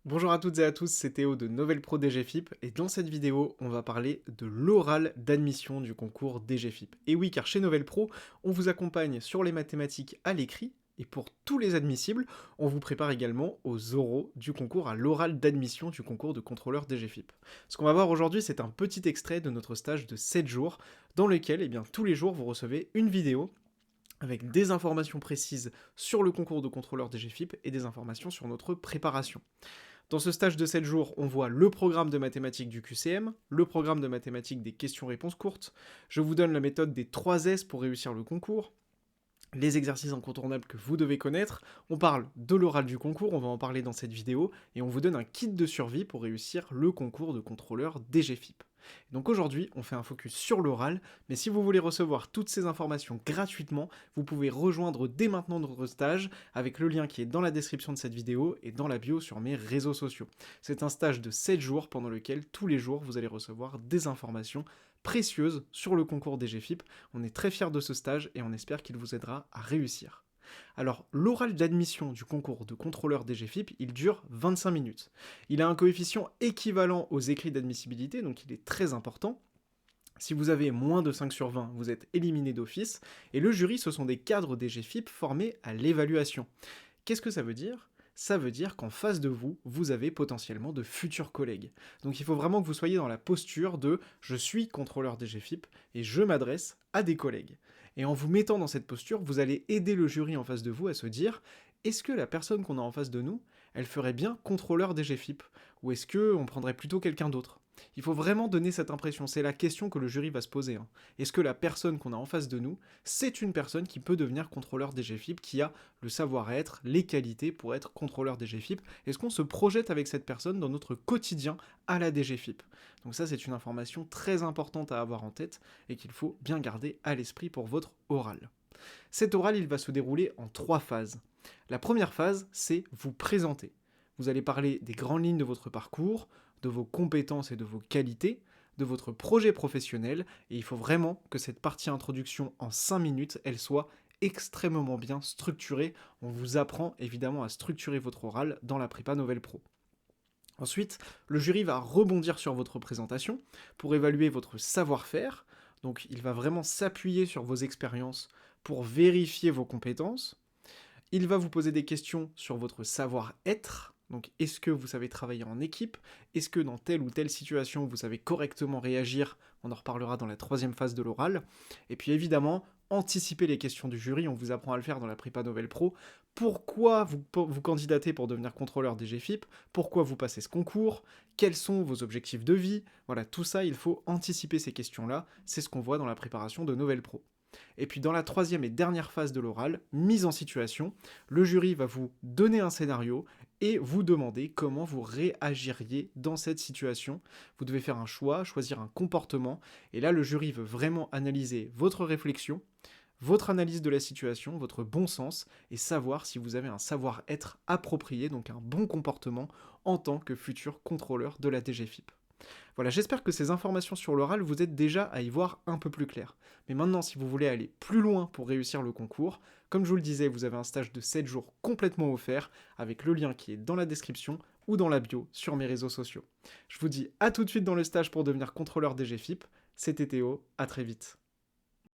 Bonjour à toutes et à tous, c'est Théo de Novel Pro DGFIP et dans cette vidéo, on va parler de l'oral d'admission du concours DGFIP. Et oui, car chez Novel Pro, on vous accompagne sur les mathématiques à l'écrit et pour tous les admissibles, on vous prépare également aux oraux du concours à l'oral d'admission du concours de contrôleur DGFIP. Ce qu'on va voir aujourd'hui, c'est un petit extrait de notre stage de 7 jours dans lequel, tous les jours, vous recevez une vidéo avec des informations précises sur le concours de contrôleur DGFIP et des informations sur notre préparation. Dans ce stage de 7 jours, on voit le programme de mathématiques du QCM, le programme de mathématiques des questions-réponses courtes, je vous donne la méthode des 3 S pour réussir le concours, les exercices incontournables que vous devez connaître, on parle de l'oral du concours, on va en parler dans cette vidéo, et on vous donne un kit de survie pour réussir le concours de contrôleur DGFIP. Donc aujourd'hui, on fait un focus sur l'oral, mais si vous voulez recevoir toutes ces informations gratuitement, vous pouvez rejoindre dès maintenant notre stage avec le lien qui est dans la description de cette vidéo et dans la bio sur mes réseaux sociaux. C'est un stage de 7 jours pendant lequel tous les jours vous allez recevoir des informations précieuses sur le concours DGFIP. On est très fiers de ce stage et on espère qu'il vous aidera à réussir. Alors, l'oral d'admission du concours de contrôleur DGFIP, il dure 25 minutes. Il a un coefficient équivalent aux écrits d'admissibilité, donc il est très important. Si vous avez moins de 5 sur 20, vous êtes éliminé d'office, et le jury, ce sont des cadres DGFIP formés à l'évaluation. Qu'est-ce que ça veut dire ? Ça veut dire qu'en face de vous, vous avez potentiellement de futurs collègues. Donc il faut vraiment que vous soyez dans la posture de « je suis contrôleur DGFIP et je m'adresse à des collègues ». Et en vous mettant dans cette posture, vous allez aider le jury en face de vous à se dire « est-ce que la personne qu'on a en face de nous, elle ferait bien contrôleur DGFIP ? Ou est-ce qu'on prendrait plutôt quelqu'un d'autre ?» Il faut vraiment donner cette impression, c'est la question que le jury va se poser. Est-ce que la personne qu'on a en face de nous, c'est une personne qui peut devenir contrôleur DGFIP, qui a le savoir-être, les qualités pour être contrôleur DGFIP? Est-ce qu'on se projette avec cette personne dans notre quotidien à la DGFIP? Donc ça, c'est une information très importante à avoir en tête et qu'il faut bien garder à l'esprit pour votre oral. Cet oral, il va se dérouler en 3 phases. La première phase, c'est vous présenter. Vous allez parler des grandes lignes de votre parcours, de vos compétences et de vos qualités, de votre projet professionnel, et il faut vraiment que cette partie introduction en 5 minutes, elle soit extrêmement bien structurée. On vous apprend évidemment à structurer votre oral dans la prépa Novel Pro. Ensuite, le jury va rebondir sur votre présentation pour évaluer votre savoir-faire, donc il va vraiment s'appuyer sur vos expériences pour vérifier vos compétences. Il va vous poser des questions sur votre savoir-être, donc est-ce que vous savez travailler en équipe? Est-ce que dans telle ou telle situation vous savez correctement réagir? On en reparlera dans la 3e phase de l'oral. Et puis évidemment, anticiper les questions du jury, on vous apprend à le faire dans la prépa Novel Pro. Pourquoi vous candidatez pour devenir contrôleur DGFIP? Pourquoi vous passez ce concours? Quels sont vos objectifs de vie? Voilà, tout ça, il faut anticiper ces questions-là. C'est ce qu'on voit dans la préparation de Novel Pro. Et puis dans la 3e et dernière phase de l'oral, mise en situation, le jury va vous donner un scénario et vous demander comment vous réagiriez dans cette situation. Vous devez faire un choix, choisir un comportement, et là le jury veut vraiment analyser votre réflexion, votre analyse de la situation, votre bon sens, et savoir si vous avez un savoir-être approprié, donc un bon comportement en tant que futur contrôleur de la DGFIP. Voilà, j'espère que ces informations sur l'oral vous aident déjà à y voir un peu plus clair. Mais maintenant, si vous voulez aller plus loin pour réussir le concours, comme je vous le disais, vous avez un stage de 7 jours complètement offert, avec le lien qui est dans la description ou dans la bio sur mes réseaux sociaux. Je vous dis à tout de suite dans le stage pour devenir contrôleur DGFIP. C'était Théo, à très vite.